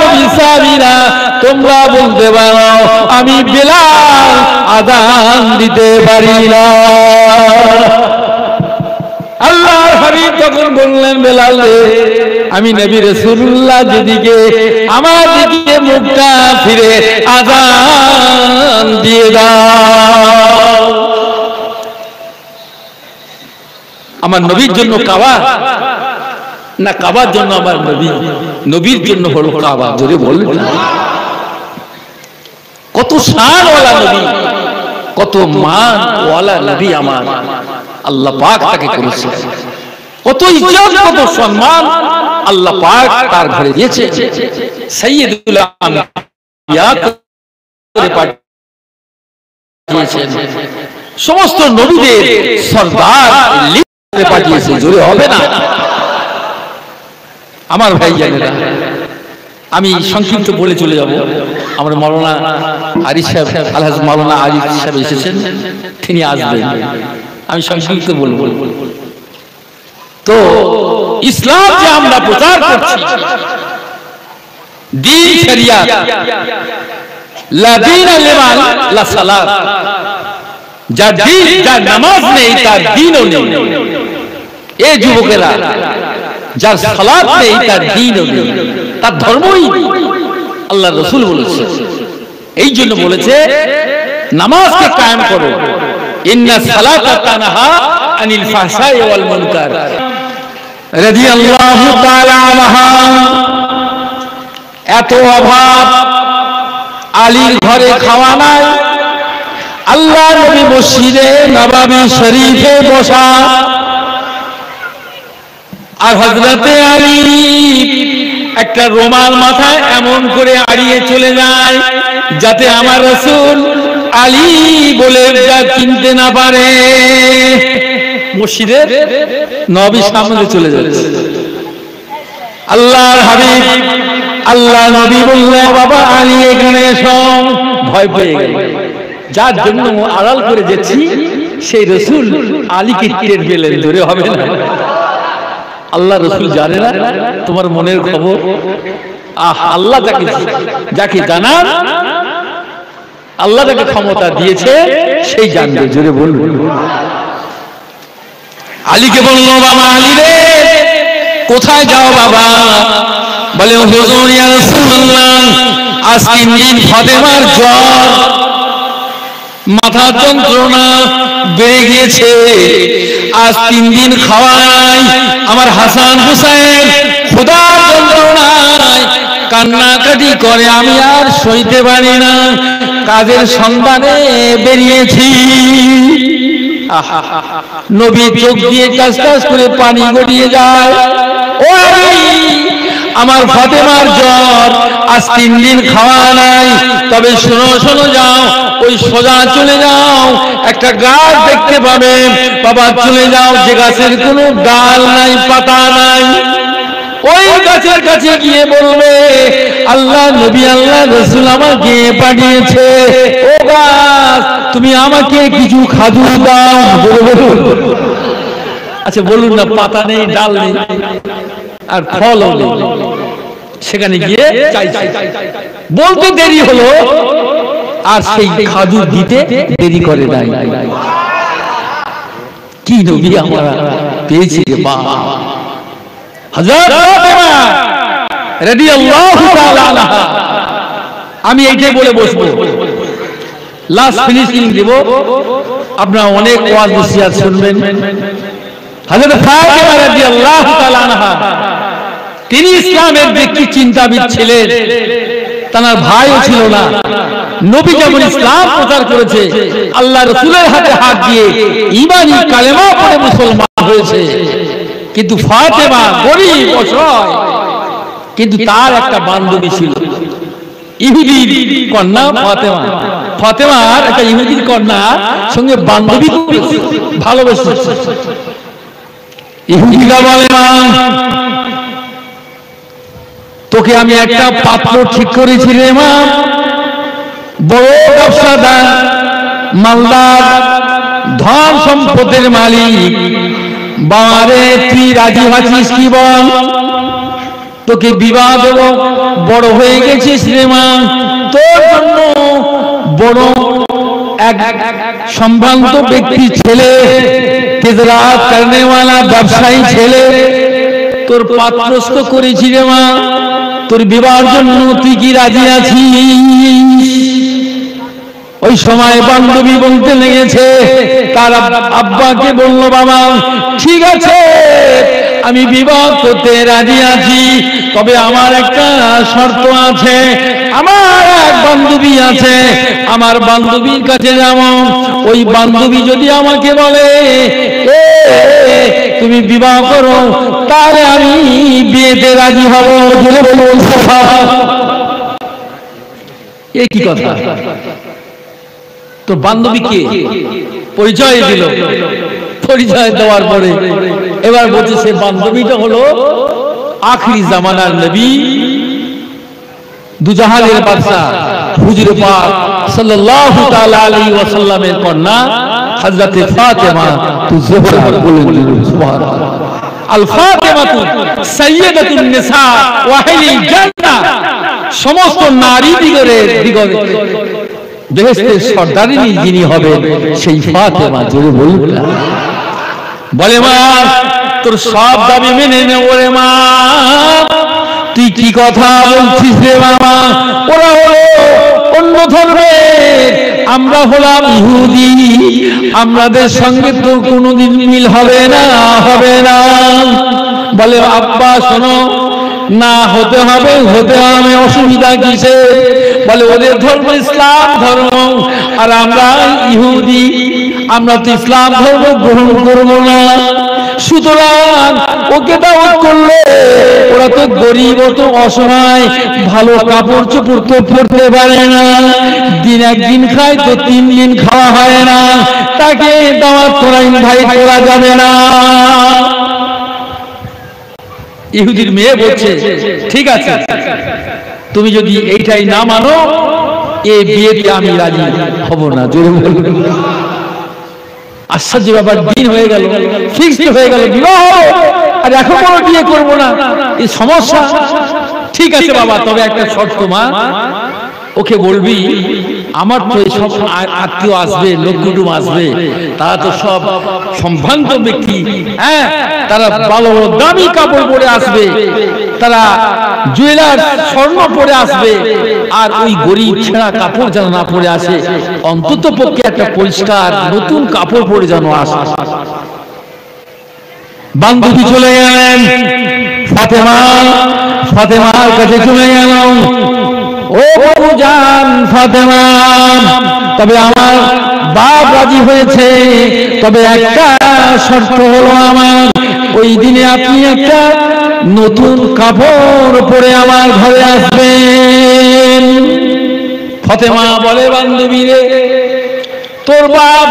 নবী, সাহাবীরা তোমরা বলতে পারো আমি বেলাল আযান দিতে পারি না। আল্লাহর হাবিব তখন বললেন, বেলাল রে, আমি নবী রাসূলুল্লাহ যেদিকে আমার দিকে মুখটা ফিরে আযান দিয়ে দাও। আমার নবীর জন্য কাবা না কাবার জন্য আমার নবী? নবীর জন্য হলো কাবা। জোরে বলুন, কত শানওয়ালা নবী, কত মানওয়ালা নবী আমার আল্লাহ পাক তাকে করেছে। কত ইজ্জত, কত সম্মান আল্লাহ পাক তার ঘরে দিয়েছে। সাইয়্যিদুল আম্বিয়া করে পাঠিয়েছেন, সমস্ত নবীদের সরদার লিখে পাঠিয়েছে। জোরে হবে না আমার ভাই জানেরা। আমি সংক্ষিপ্ত বলে চলে যাব। আমার মাওলানা আরিফ সাহেব, আলহাজ মাওলানা আরিফ সাহেব এসেছেন, তিনি আসবেন। আমি সংক্ষিপ্ত বলবো। তো ইসলাম যে আমরা প্রচার করছি, দ্বীন শরিয়াত, লা দীন লিমান লা সালাত, যার দ্বীন, যার নামাজ নেই তার দ্বীনও নেই। এই যুবকেরা, যার সালাত নেই তার দ্বীনও নেই, তার ধর্মই আল্লাহ রাসূল বলেছে। এই জন্য বলেছে নামাজকে কায়েম করো, ইন্না সালাতা তানহা আনিল ফাহশাই ওয়াল মুনকার। রাদিয়াল্লাহু তাআলা আনহা, এত অভাব, আলীর ঘরে খাওয়া নাই, আল্লাহ নবী মসজিদে নববী শরীফে বসা, আর হযরতে আলী একটা রুমাল মাথায় এমন করে আড়িয়ে চলে যায় যাতে আমার রাসূল আলী বলে যা চিনতে না পারে। মসজিদের নবী সামনে চলে যাচ্ছে, আল্লাহর হাবিব আল্লাহ নবী বললেন, বাবা আলী এখানে এসো। ভয় পেয়ে গেল, যার জন্য আড়াল করে যাচ্ছি সেই রাসূল আলীকে টের পেলেন। ধরে হবে না, আল্লাহ রাসূল জানে না তোমার মনের খবর। আল্লাহ যাকে জানান, আল্লাহ যাকে ক্ষমতা দিয়েছে সেই জানবে। জোরে বলুন। আলীকে বলল, বাবা আলী রে, কোথায় যাও বাবা? বলে, হুজুর ইয়া রাসূলুল্লাহ, আজ 3 দিন ফাতেমার জ্বর, মাথা যন্ত্রণা বেড়ে গিয়েছে, আজ 3 দিন খাওয়া নাই, আমার হাসান হুসাইন ক্ষুধার যন্ত্রণায় কান্নাকাটি করে, আমি আর সইতে পারি না, কাজের সন্ধানে বেরিয়েছি। নবী চোখ দিয়ে কাজ কাজ করে পানি গড়িয়ে যায়। ও আমার ফাতেমার জ্বর, আজ 3 দিন খাওয়া নাই, তবে শোনো শোনো, যাও ওই সোজা চলে যাও, একটা গাছ দেখতে পাবে বাবা, চলে যাও, যে গাছের কোনো ডাল নাই, পাতা নাই, ওই গাছের কাছে গিয়ে বলবে, আল্লাহ নবী আল্লাহ রাসূল আমাকে পাঠিয়েছে, ও গাছ তুমি আমাকে কিছু খাদু দাও। আচ্ছা বলুন না, পাতা নেই, ডাল নেই, আর ফলও নেই, সেখানে গিয়ে চাইছে, বলতে দেরি হলো, আর সেই খাদু দিতে দেরি করে নাই। কি নবী আমরা পেয়েছি রে বাবা। হযরত ফাতেমা রাদিয়াল্লাহু তাআলা আনহা, আমি এইটাই বলে বসবো, লাস্ট ফিনিশিং দেব, আপনারা অনেক ওয়াজ নসিহত শুনবেন। হযরত ফাতেমা রাদিয়াল্লাহু তাআলা আনহা, তিনি ইসলামের ব্যক্তি চিন্তাবিদ ছিলেন, তার ভাইও ছিল না। নবী যেমন ইসলাম প্রচার করেছে, আল্লাহ রাসূলের হাতে হাত দিয়ে ঈমানি কালেমা পড়ে মুসলমান হয়েছে, কিন্তু ফাতেমা গরীব অসহায়, কিন্তু তার একটা বান্ধবী ছিল, ইহুদি কন্যা ফাতেমা। ফাতেমার একটা ইহুদির কন্যা সঙ্গে বান্ধবী ভালোবেসে। ইহুদিরা বলে, মা তোকে আমি একটা পাত্র ঠিক করেছি রে মা, বড় ব্যবসাদার, মালদার, ধন সম্পদের মালিক। বাবারে তুই রাজি আছিস কি বল? তোকে বিবাহ দেব, বড় হয়ে গেছিস রে মা, তোর জন্য বড় এক সম্ভ্রান্ত ব্যক্তি ছেলে, তেজরাত করনেওয়ালা ব্যবসায়ী ছেলে তোর পাত্রস্থ করেছি রে মা, তোর বিবাহের জন্য তুই কি রাজি আছিস? ওই সময় বান্ধবী বলতে লেগেছে, তার আব্বাকে বলল, বাবা ঠিক আছে আমি বিবাহ করতে রাজি আছি, তবে আমার একটা শর্ত আছে। আমার এক বান্ধবী আছে, আমার বান্ধবীর কাছে যাব, ওই বান্ধবী যদি আমাকে বলে তুমি বিবাহ করো, তাহলে আমি বিয়েতে রাজি হব। এ কি কথা? তো বান্ধবীকে পরিচয় দিল, পরিচয় দেওয়ার পরে এবার বলছে সে বান্ধবীটা হলো আখরি জামানার নবী, দুজাহানের বাদশা হুজুর পাক সাল্লাল্লাহু তাআলা আলাইহি ওয়াসাল্লামের কন্যা হযরতে ফাতেমা তুজোহরা। বলেন সুবহানাল্লাহ। আল ফাতেমাতু সাইয়্যিদাতুন নিসা ওয়া আহলিল জান্নাহ, সমস্ত নারী দিগরের বেহেশতের সর্দারিনী যিনি হবেন সেই ফাতেমা। জোরে বলুন। বলে, মা তোর সব দাবি মেনে নেব রে মা। তুই কি কথা বলছিস রে বাবা? ওরা হলো অন্য ধর্মের, আমরা হলাম ইহুদি, আমাদের সঙ্গে তো কোনোদিন মিল হবে না, হবে না। বলে, আব্বা শোনো না, হতে হবে, হতে হবে, অসুবিধা কিসে? বলে, ওদের ধর্ম ইসলাম ধর্ম, আর আমরা ইহুদি, আমরা তো ইসলাম ধর্ম গ্রহণ করব না। সুতরাং ওকে দাওয়াত করলে, ওরা তো গরিব, তো অসহায়, ভালো কাপড় চোপড় তো পরতে পারে না, দিন একদিন খায় তো 3 দিন খাওয়া হয় না, তাকে দাওয়াত করা ইনভাইট করা যাবে না। ইহুদির মেয়ে বলছে, ঠিক আছে তুমি যদি এইটাই না মানো, এই বিয়েতে আমি রাজি হব না। জোরে বলুন। আশ্চর্য ব্যাপার, দিন হয়ে গেল, ফিক্সড হয়ে গেল বিবাহ, আর এখন কোনো বিয়ে করবো না, এই সমস্যা। ঠিক আছে বাবা, তবে একটা শর্ত মা, ওকে বলবি আমার তো সব আত্মীয় আসবে, লোক কুটুম আসবে, তারা তো সব সম্ভ্রান্ত ব্যক্তি, হ্যাঁ, তারা ভালো দামি কাপড় পরে আসবে, তারা জুয়েলার স্বর্ণ পরে আসবে, আর ওই গরিব ছেঁড়া কাপড় যেন না পরে আসে, অন্তত পক্ষে একটা পরিষ্কার নতুন কাপড় পরে যেন আসে। বান্ধবী চলে গেলেন, ফাতেমার কাছে চলে গেল, ও বাবু জান ফাতেমা, তবে আমার বাপ রাজি হয়েছে, তবে একটা শর্ত হলো আমার, ওই দিনে আপনি একটা নতুন কাপড় পরে আমার ঘরে আসবেন। ফাতেমা বলে, বান্ধবী রে, তোর বাপ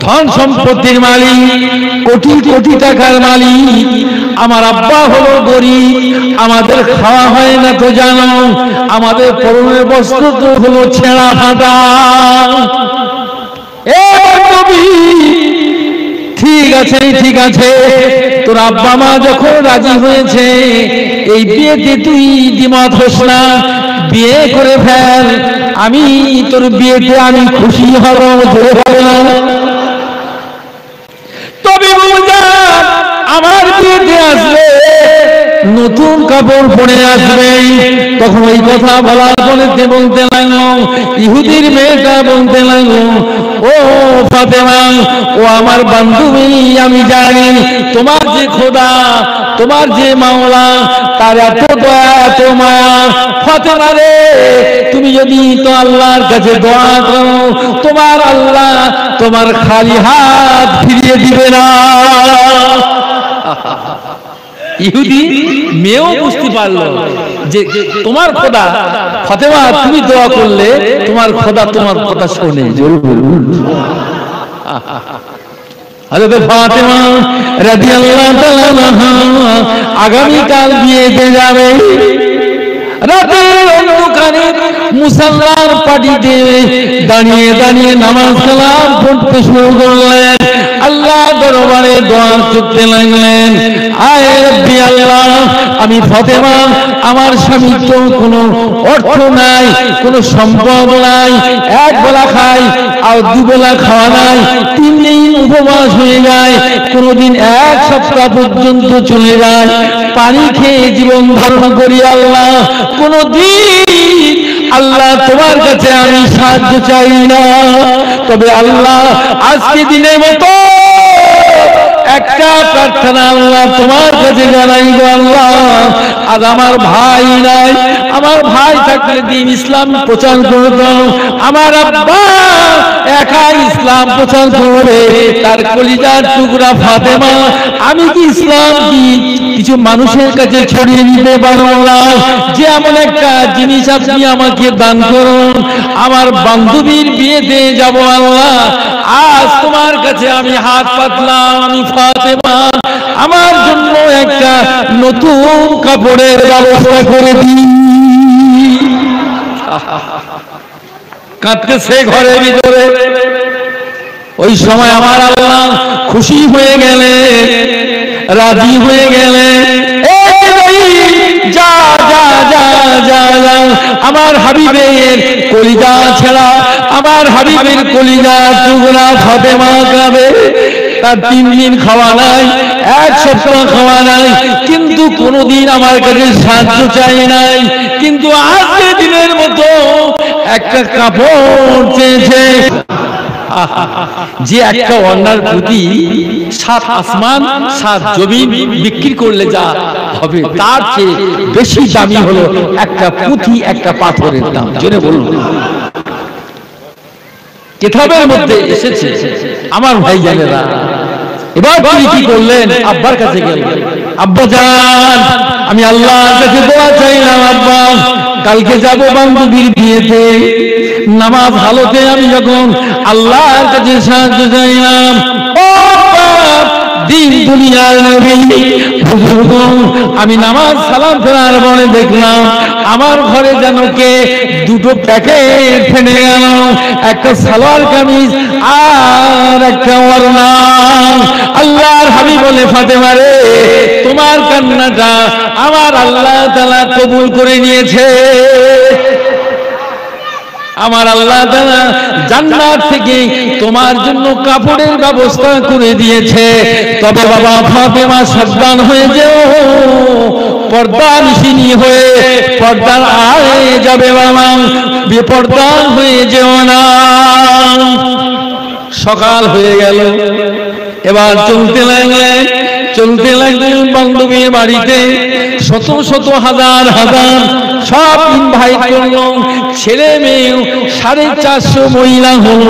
ধন সম্পত্তির মালিক, কোটি কোটি টাকার মালিক, আমার আব্বা হলো গরিব, আমাদের খাওয়া হয় না তো জানো, আমাদের পরনের বস্ত্র তো হলো ছেঁড়া ফাটা। ঠিক আছে, ঠিক আছে, তোর আব্বা মা যখন রাজি হয়েছে, এই বিয়েতে তুই দ্বিমত হোস না, বিয়ে করে ফেল, আমি তোর বিয়েতে আমি খুশি হব। তবে আমার বিয়েতে আসবে, নতুন কাপড় পরে আসবে। তখন ওই কথা বলার বলতে বলতে লাগলো, ইহুদির মেয়েটা বলতে লাগলো, ও ফাতেমা, ও আমার বান্ধবী, আমি জানি তোমার যে খোদা, তোমার যে মাওলা, তার এত দয়া, এত মায়া। ফাতেমা রে, তুমি যদি তো আল্লাহর কাছে দোয়া করো, তোমার আল্লাহ তোমার খালি হাত ফিরিয়ে দিবে না। ইহুদি মেয়েও বুঝতে পারলো যে তোমার খোদা ফাতেমা তুমি দোয়া করলে তোমার খোদা তোমার কথা শোনে। জোরে বলুন। হযরত ফাতেমা রাদিয়াল্লাহু তাআলা আনহা আগামীকাল বিয়েতে যাবে। রাতের অন্ধকারে মুসাল্লার পাটিতে দাঁড়িয়ে দাঁড়িয়ে নামাজ কালাম পড়তে শুরু করলেন। আল্লাহ দরবারে দোয়া করতে লাগলেন, আয় রব্বি আল্লাহ, আমি ফাতেমা, আমার স্বামীর তো কোনো অর্থ নাই, কোনো সম্পদ নাই, এক বেলা খাই আর দুবেলা খাওয়া নাই, 3 দিন উপবাস হয়ে যায়, কোনোদিন 1 সপ্তাহ পর্যন্ত চলে যায়, পানি খেয়ে জীবন ধারণ করি। আল্লাহ কোনদিন আল্লাহ তোমার কাছে আমি সাহায্য চাই না, তবে আল্লাহ আজকে দিনের মতো একটা প্রার্থনা আল্লাহ তোমার কাছে জানাইব। আল্লাহ আজ আমার ভাই নাই, আমার ভাই থাকলে দিন ইসলাম প্রচার করত, আমার আব্বা একা ইসলাম প্রচার করে, তার কলিজার টুকরা ফাতেমা আমি কি ইসলাম কি কিছু মানুষের কাছে ছড়িয়ে দিতে পারবো না? যে এমন একটা জিনিস আপনি আমাকে দান করুন, আমার বান্ধবীর বিয়েতে যাব। আল্লাহ আজ তোমার কাছে আমি হাত পাতলাম, আমি ফাতেমা আমার জন্য একটা নতুন কাপড়ের ব্যবস্থা করে দিই। কাঁদতেছে ঘরের ভিতরে। ওই সময় আমার আল্লাহ খুশি হয়ে গেলে, রাজি হয়ে গেলে, যা যা যা যা যা, আমার হাবিবের কলিজা ছেড়া, আমার হাবিবের কলিজা টুকরা ফাতেমা খাবে। তার 3 দিন খাওয়া নাই, 1 সপ্তাহ খাওয়া নাই, কিন্তু কোনোদিন আমার কাছে সাহায্য চাই নাই, কিন্তু আজকের দিনের মতো একটা কাপড় চেয়েছে। যে একটা অন্যার প্রতি 7 আসমান 7 জমিন বিক্রি করলে যা হবে, তার চেয়ে বেশি দামি হলো একটা পুঁথি, একটা পাথরের দাম। জোরে বলুন। কিতাবের মধ্যে এসেছে আমার ভাই জানেরা। এবার তিনি কি করলেন? আব্বার কাছে গেলেন, আব্বা জান আমি আল্লাহর কাছে দোয়া চাইলাম, আব্বা কালকে যাব বান্ধবীর বিয়েতে, নামাজ হালতে আমি যখন আল্লাহর কাছে সাহায্য চাইলাম, ও দিন দুনিয়ার নবী আমি নামাজ সালাম ফেরার পরে দেখলাম আমার ঘরে যেন কে 2টো প্যাকেট ফেলে গেল, একটা সালোয়ার কামিজ আর একটা ওড়না। আল্লাহর হাবিব বলে, ফাতেমা রে, তোমার কান্নাটা আমার আল্লাহ তাআলা কবুল করে নিয়েছে। আমার আল্লাহ তাআলা জান্নাত থেকে তোমার জন্য কাপড়ের ব্যবস্থা করে দিয়েছে। তবে বাবা ফাতেমা সাবধান হয়ে যেও, পর্দানিশিনী হয়ে পর্দার আড়ে যাবে বাবা, বেপর্দা হয়ে যেও না। সকাল হয়ে গেল, এবার চলতে লাগলেন বান্ধবীর বাড়িতে। শত শত হাজার হাজার সব ইনভাইট করল, ছেলে মেয়ে 450 মহিলা হল,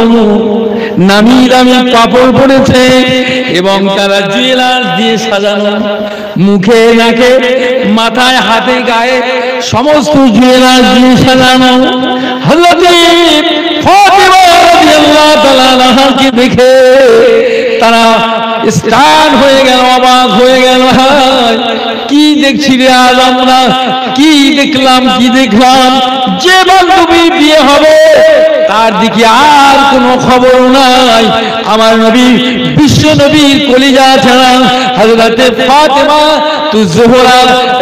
নামি দামি কাপড় পরেছে এবং তারা জুয়েলার দিয়ে সাজানো, মুখে নাকে মাথায় হাতে গায়ে সমস্ত জুয়েলার দিয়ে সাজানো। হযরত ফাতেমা রাদিয়াল্লাহু তাআলা আনহাকে দেখে তারা স্টান হয়ে গেল, অবাক হয়ে গেল। কি দেখছি রে আজ আমরা, কি দেখলাম, যে বান্ধবীর বিয়ে হবে তার দিকে আর কোনো খবর নাই। আমার নবী, বিশ্ব নবীর কলিজা ছাড়া হযরত ফাতেমা তুজোহরা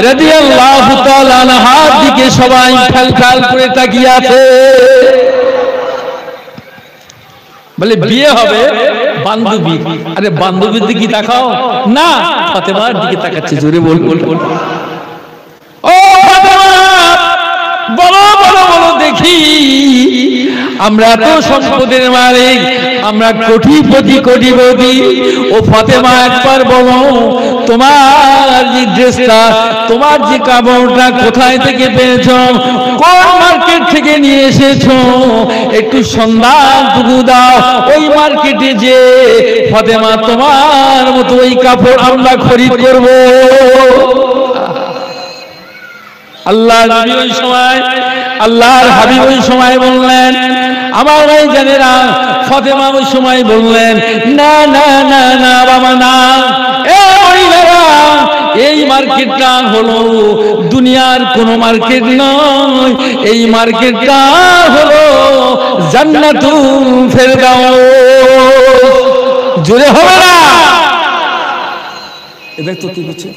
রাদিয়াল্লাহু তাআলা আনহার দিকে সবাই খাল করে তাকিয়ে আছে। বলে বিয়ে হবে বান্ধবী, আরে বান্ধবীর দিকে তাকাও না, ফাতেমার দিকে তাকাচ্ছে। জোরে বল বল বল। ও ফাতেমা, বলো বলো বলো দেখি, আমরা তো সম্পদের মালিক, আমরা কোটিপতি কোটিপতি। ও ফাতেমা একবার বলো, তোমার যে ড্রেসটা, তোমার যে কাপড়টা কোথায় থেকে পেয়েছো, কোন মার্কেট থেকে নিয়ে এসেছো, একটু সন্ধানটুকু দাও। ওই মার্কেটে যে ফাতেমা তোমার মতো ওই কাপড় আমরা খরিদ করব। আল্লাহ নবী ওই সময়, আল্লাহর হাবিব ওই সময় বললেন, আমার ভাই জানেরা, ফাতেমা ওই সময় বললেন, না না না না বাবা না, এই মার্কেটটা হলো দুনিয়ার কোন মার্কেট নয়, এই মার্কেটটা হলো জান্নাতুল ফেরদাউস। জোরে হবে না? এবার তো কি বলছে,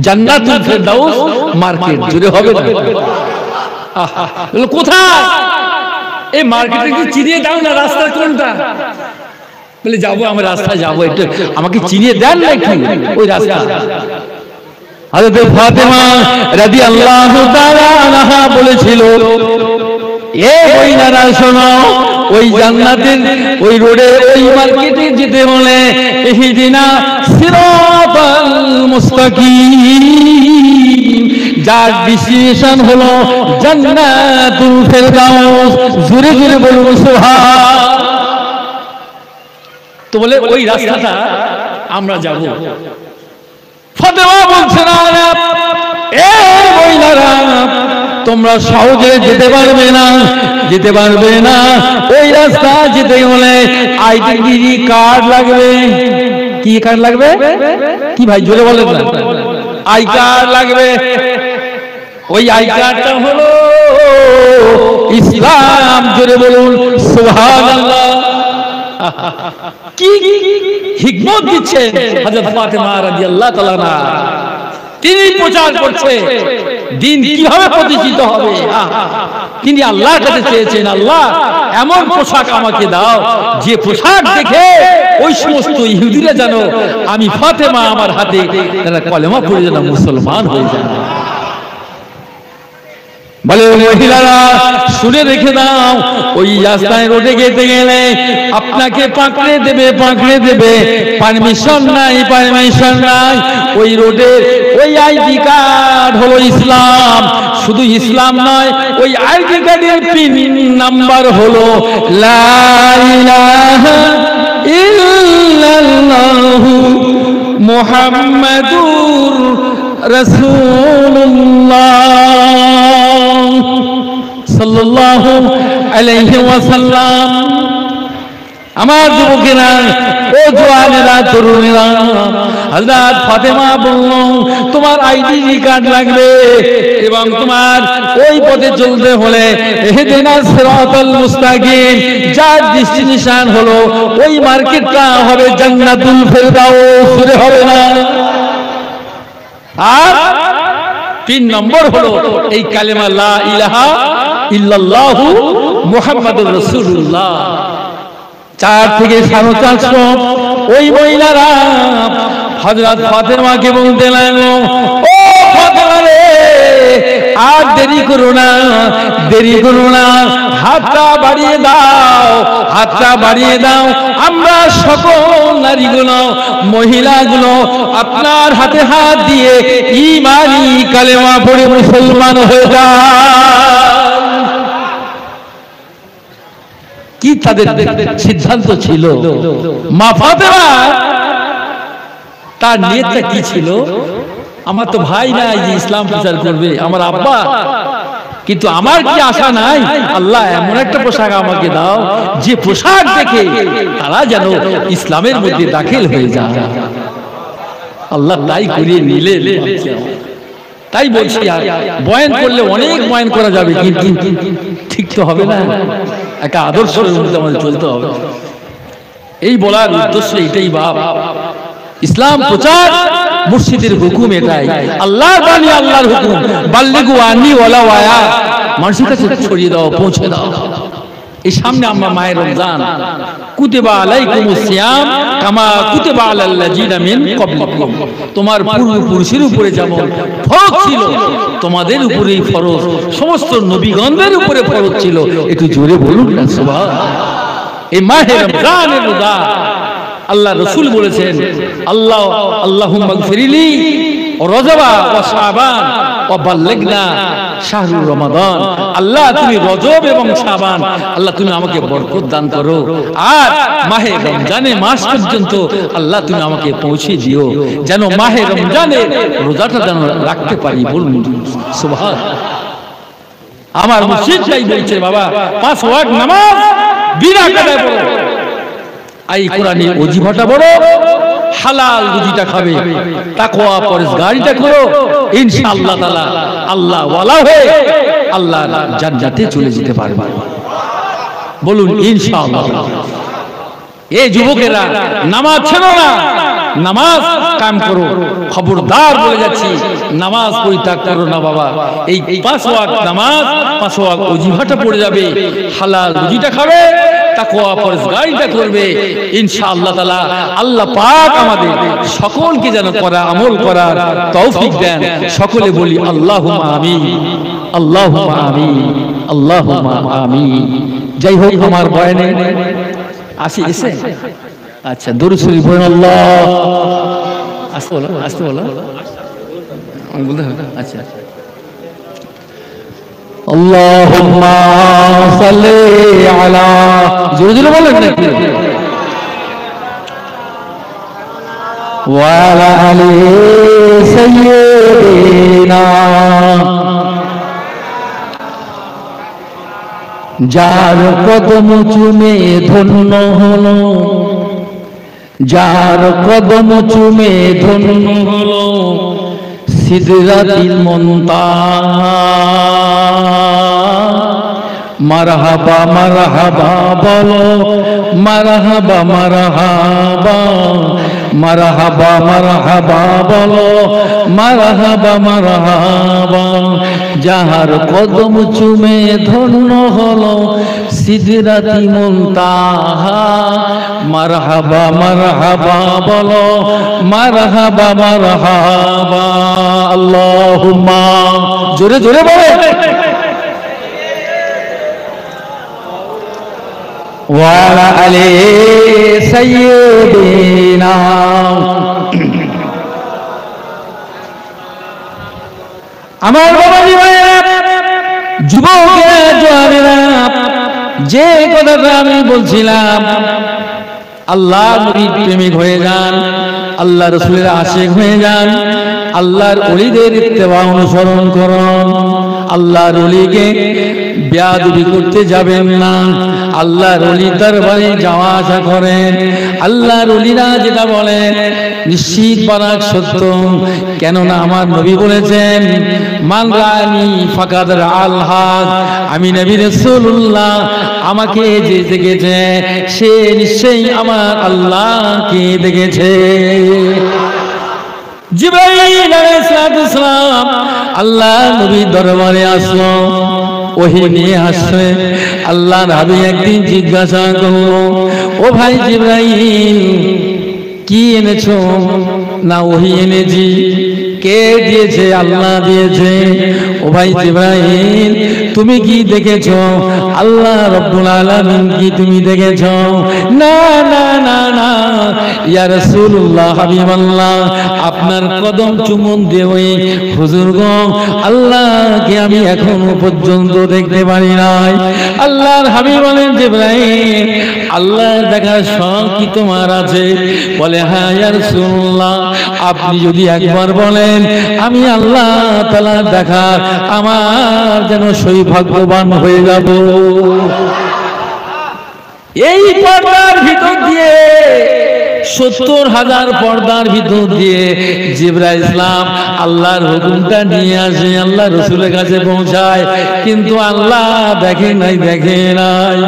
জান্নাতুল ফেরদাউস মার্কেট, জোরে হবে না? কোথায়? এই মার্কেটে কি চিনিয়ে দাও না, রাস্তা কোনটা? বলে যাবো, আমি রাস্তায় যাবো, একটু আমাকে চিনিয়ে দেন নাকি ওই রাস্তা? হযরত ফাতেমা রাদিয়াল্লাহু তাআলা আনহা বলেছিল, এ মহিলারা শোনো, ওই জান্নাতের ওই রোডে ওই মার্কেটে যেতে হলে ইহদিনা সিরাতাল মুস্তাকিম, যার ডেস্টিনেশন হলো জান্নাতুল ফেরদাউস। জোরে জোরে বলুন সুবহান। তো বলে ওই রাস্তাটা আমরা যাব। ফাতেমা বলছে, না এ মহিলারা, তোমরা সহজে যেতে পারবে না, যেতে পারবে না। ওই রাস্তা যেতে হলে আইডেন্টিটি কার্ড লাগবে। কি কার্ড লাগবে? কি ভাই জোরে বলেন না? আই কার্ড লাগবে। ওই আই কার্ডটা হলো ইসলাম। জোরে বলুন সুবহানাল্লাহ। কি হিকমত দিচ্ছে হযরত ফাতেমা রাদিয়াল্লাহু তাআলা না, তিনি প্রচার করছে দিন কিভাবে প্রতিষ্ঠিত হবে। তিনি আল্লাহর কাছে চেয়েছেন, আল্লাহ এমন পোশাক আমাকে দাও যে পোশাক দেখে ওই সমস্ত ইহুদিরা যেন আমি ফাতেমা আমার হাতে তারা কলেমা পড়ে যেন মুসলমান হয়ে যায়। বলে মহিলারা শুনে রেখে দাও, ওই রাস্তায় রোডে যেতে গেলে আপনাকে পাকড়ে দেবে, পাকড়ে দেবে, পারমিশন নাই, পারমিশন নাই। ওই রোডে ওই আইডি কার্ড হলো ইসলাম। শুধু ইসলাম নয়, ওই আইডি কার্ডের পিন নাম্বার হলো লা ইলাহা ইল্লাল্লাহু মুহাম্মাদুর রাসূলুল্লাহ সাল্লাল্লাহু আলাইহি ওয়াসাল্লাম। আমার যুবকেরা, ও জওয়ানেরা, তরুণেরা, হযরত ফাতেমা বলল, তোমার আইডেন্টি কার্ড লাগবে এবং তোমার ওই পথে চলতে হলে ইহদিনাস সিরাতাল মুস্তাকিম, যার ডেস্টিনেশন হলো ওই মার্কেটটা হবে জান্নাতুল ফেরদাউস। জোরে হবে না? আর 3 নম্বর হলো এই কালেমা লা ইলাহা ইল্লাল্লাহু মুহাম্মাদুর রাসূলুল্লাহ। 4 থেকে 450 ওই মহিলারা হযরত ফাতেমাকে বলতে লাগলো, ও ফাতেমা রে, আর দেরি করো না, দেরি করো না, হাতটা বাড়িয়ে দাও, হাতটা বাড়িয়ে দাও। আমরা সকল নারীগুলো, মহিলাগুলো আপনার হাতে হাত দিয়ে ঈমানি কালেমা পড়ে মুসলমান হয়ে যায়। কি তাদের সিদ্ধান্ত ছিল? মা ফাতেমা তার নিয়তটা কি ছিল? আমার তো ভাই নাই যে ইসলাম প্রচার করবে, আমার আব্বা, কিন্তু আমার কি আশা নাই, আল্লাহ এমন একটা পোশাক আমাকে দাও যে পোশাক দেখে তারা যেন ইসলামের মধ্যে দাখিল হয়ে যায়। আল্লাহ তাই করিয়ে নিলেন। তাই বলছি, আর বয়ান করলে অনেক বয়ান করা যাবে, কিন্তু ঠিক তো হবে না, একটা আদর্শের মধ্যে আমাদের চলতে হবে। এই বলার উদ্দেশ্য এটাই বাপ, ইসলাম প্রচার মুর্শিদের হুকুম এটাই, আল্লাহর বাণী, আল্লাহর হুকুম, বাল্লিগু আন্নী ওয়ালাউ আয়া, মানুষের কাছে ছড়িয়ে দাও, পৌঁছে দাও। এই সামনে আমরা মায়ের রমজান, কুতিবা আলাইকুমুস সিয়াম কামা কুতিবা আলাল লাযিনা মিন ক্বাবলিকুম, তোমার পূর্বপুরুষের উপরে যেমন ফরজ ছিল তোমাদের উপরেই ফরজ, সমস্ত নবীগণদের উপরে ফরজ ছিল। একটু জোরে বলুন না সুবহানাল্লাহ। এই মাহে রমজানের রোজা আল্লাহ রাসূল বলেছেন, আল্লাহুম্মা গফিরলি রজবা ওয়া শাবান ওয়া বাল্লিগনা শাহরুর রমাদান, আল্লাহ তুমি রজব এবং শাবান, আল্লাহ তুমি আমাকে বরকত দান করো, আর মাহে রমজানের মাস পর্যন্ত আল্লাহ তুমি আমাকে পৌঁছে দিও, যেন মাহে রমজানের রোজাটা যেন রাখতে পারি। বলুন সুবহান। আমার মুর্শিদ ভাই বলছে, বাবা 5 ওয়াক্ত নামাজ বিনা কাদায় পড়ো, এই কোরআনে ওজিফাটা বড়, হালাল রুজিটা খাবে, তাকওয়া পরহেজগারিটা করো, ইনশাআল্লাহ তাআলা আল্লাহ ওয়ালা হয়ে আল্লাহর জান্নাতে চলে যেতে পারবে। বলুন ইনশাআল্লাহ। এই যুবকেরা নামাজ ছেড়ো না, নামাজ কায়েম করো, খবরদার বলে যাচ্ছি, নামাজ পরিত্যাগ করো না বাবা। এই 5 ওয়াক্ত নামাজ, 5 ওয়াক্ত ওজিফাটা পড়ে যাবে, হালাল রুজিটা খাবে, তাকওয়া পরহেজগারিটা করবে, ইনশাআল্লাহ তাআলা আল্লাহ পাক আমাদের সকলকে যেন আমল করার তৌফিক দেন। সকলে বলি আল্লাহুম্মা আমিন, আল্লাহুম্মা আমিন, আল্লাহুম্মা আমিন। যাই হোক, আমার বয়ানে আসি এসে, আচ্ছা দরুদ শরীফ পড়ুন। আল্লাহ আস্তে বলো, আস্তে বলো, আমি বলতে হবে। আচ্ছা, আল্লাহুম্মা সাল্লি আলা, জোরে জোরে বলেন নাকি, ওয়া আলা আলি সাইয়্যিদিনা। যার কদম চুমে ধন্য হলো, যার কদম চুমে ধন্য হলো সিদরাতুল মুনতাহা। মারহাবা মারহাবা বলো, মারহাবা মারহাবা, মারহাবা মারহাবা বলো, মারহাবা মারহাবা। যাহার কদম চুমে ধন্য হলো সিদরাতুল মুনতাহা। মারহাবা মারহাবা বলো, মারহাবা মারহাবা। আল্লাহুম্মা, জোরে জোরে বলো, ওয়া আলা আলি সাইয়্যিদিনা। আমার বাবাজি ভাইরা, যুবকেরা, জওয়ানেরা, যে কথাটা আমি বলছিলাম, আল্লাহ নবীর প্রেমিক হয়ে যান, আল্লাহ রাসূলের আশিক হয়ে যান, আল্লাহর ওলিদের ইত্তেবা অনুসরণ করুন। আল্লাহর ওলিকে বেয়াদবি করতে যাবেন না, আল্লাহর ওলির দরবারে যাওয়া আসা করেন। আল্লাহর ওলিরা যেটা বলেন নিশ্চিত বারাক সত্য, কেননা আমার নবী বলেছেন, মান রানি ফাকাদ রাআল হক। আমি নবী রাসূলুল্লাহ, আমাকে যে দেখেছে সে নিশ্চয়ই আমার আল্লাহকে দেখেছে। জিবরাইল আলাইহিস সালাম আল্লাহ নবীর দরবারে আসলো, ওহী নিয়ে আসছে। আল্লাহ নবী একদিন জিজ্ঞাসা করলো, ও ভাই জিবরাইল, কি এনেছো? না ওহী এনেছি। কে দিয়েছে? আল্লাহ দিয়েছে। ও ভাই জিবরাইল, তুমি কি দেখেছো? আল্লাহ রাব্বুল আলামিন কি তুমি দেখেছো? না না না না ইয়া রাসূলুল্লাহ, হাবিবাল্লাহ, আপনার কদম চুমুন দিয়ে ওই হুজুর গো, আল্লাহকে আমি এখনো পর্যন্ত দেখতে পারি নাই। আল্লাহর হাবিব বলেন, জিবরাইল, আল্লাহ দেখার শখ কি তোমার আছে? বলে, হ্যাঁ ইয়া রাসূলুল্লাহ, আপনি যদি একবার বলেন আমি আল্লাহ তাআলা দেখার আমার যেন সৌভাগ্যবান হয়ে যাব। এই পর্দার ভিতর দিয়ে, 70,000 পর্দার ভিতর দিয়ে জিবরাইল ইসলাম আল্লাহর হুকুমটা নিয়ে আসে, আল্লাহ রাসূলের কাছে পৌঁছায়, কিন্তু আল্লাহ দেখে নাই, দেখে নাই।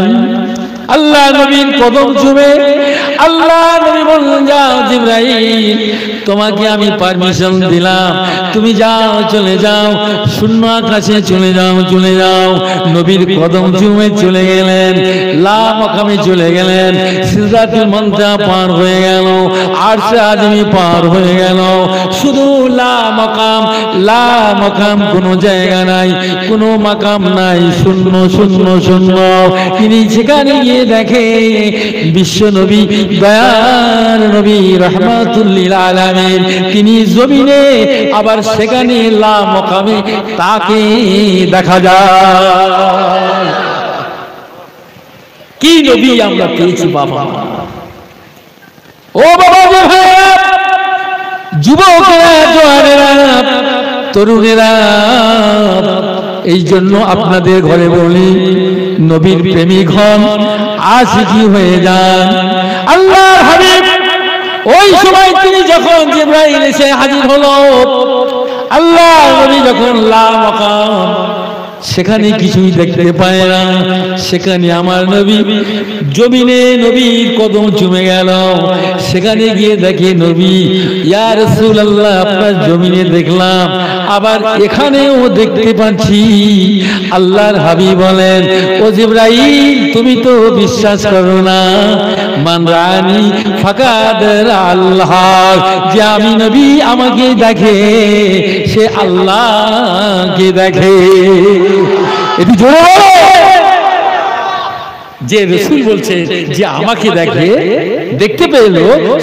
আল্লাহ নবীর কদম চুমে আল্লাহ নবী বললেন, যাও জিবরাইল, তোমাকে আমি পারমিশন দিলাম, তুমি যাও, চলে যাও, শূন্য আকাশে চলে যাও, চলে যাও। নবীর কদম চুমে চলে গেলেন, লা মাকামে চলে গেলেন, সিদরাতুল মুনতাহা পার হয়ে গেল, আরশে আযমি পার হয়ে গেল। শুধু লা মাকাম, লা মাকাম, কোনো জায়গা নাই, কোনো মাকাম নাই, শূন্য শূন্য শূন্য। তিনি সেখানে গিয়ে দেখে বিশ্ব নবী দয়ার নবী রাহমাতুল লিল আলামিন তিনি জমিনে, আবার সেখানে লা মাকামে তাকে দেখা যায়। কি নবী আমরা পেয়েছি বাবা। ও বাবা গো ভাইরা, যুবকেরা, জওয়ানেরা, তরুণেরা, এই জন্য আপনাদের ঘরে বলি নবীর প্রেমিক হন, আশিকি হয়ে যান। আল্লাহর হাবিব ওই সময় তিনি যখন জিবরাইল এসে হাজির হলো, আল্লাহ নবী যখন লা মাকাম, সেখানে কিছুই দেখতে পায় না, সেখানে আমার নবী জমিনে নবীর কদম চুমে গেল। সেখানে গিয়ে দেখে নবী, ইয়া রাসূলুল্লাহ আপনার জমিনে দেখলাম, আবার এখানেও দেখতে পাচ্ছি। আল্লাহর হাবিব বলেন, ও জিবরাইল তুমি তো বিশ্বাস করো না, মান রানি ফাকাদ আল্লাহ, যে আমি নবী আমাকে দেখে সে আল্লাহকে দেখে। এটি জোরে বলো। যে রাসূল বলছে যে আমাকে দেখে, দেখতে পেল,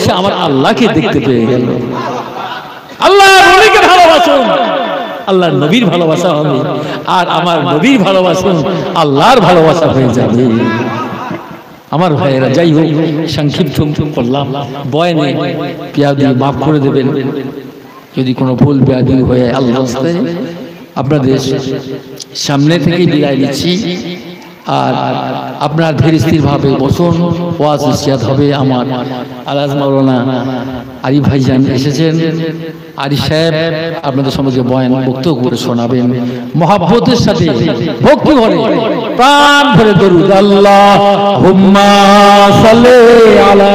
সে আমার আল্লাহকে দেখতে পেয়ে গেল। আল্লাহর নবীকে ভালোবাসুন, আল্লাহর নবীর ভালোবাসা হবে, আর আমার নবীর ভালোবাসুন, আল্লাহর ভালোবাসা হয়ে যাবে। আমার ভাইয়েরা, যাই হোক সংক্ষিপ্ত করলাম বয়ানে, পিয়াদি মাফ করে দেবেন যদি কোনো ভুল বেয়াদি হয়ে, আল্লাহ আপনাদের সামনে থেকে বিদায় নিচ্ছি। আর আপনার ধীর স্থির ভাবে বসুন, ওয়াজ নসিহত হবে। আমার আলহাজ মাওলানা আরিফ ভাইজান এসেছেন, আরিফ সাহেব আপনাদের সমাজে বয়ান বক্তব্য করে শোনাবেন, মহাব্বতের সাথে ভক্তি ভরে প্রাণ ভরে দরুদ আল্লাহুম্মা সাল্লি আলা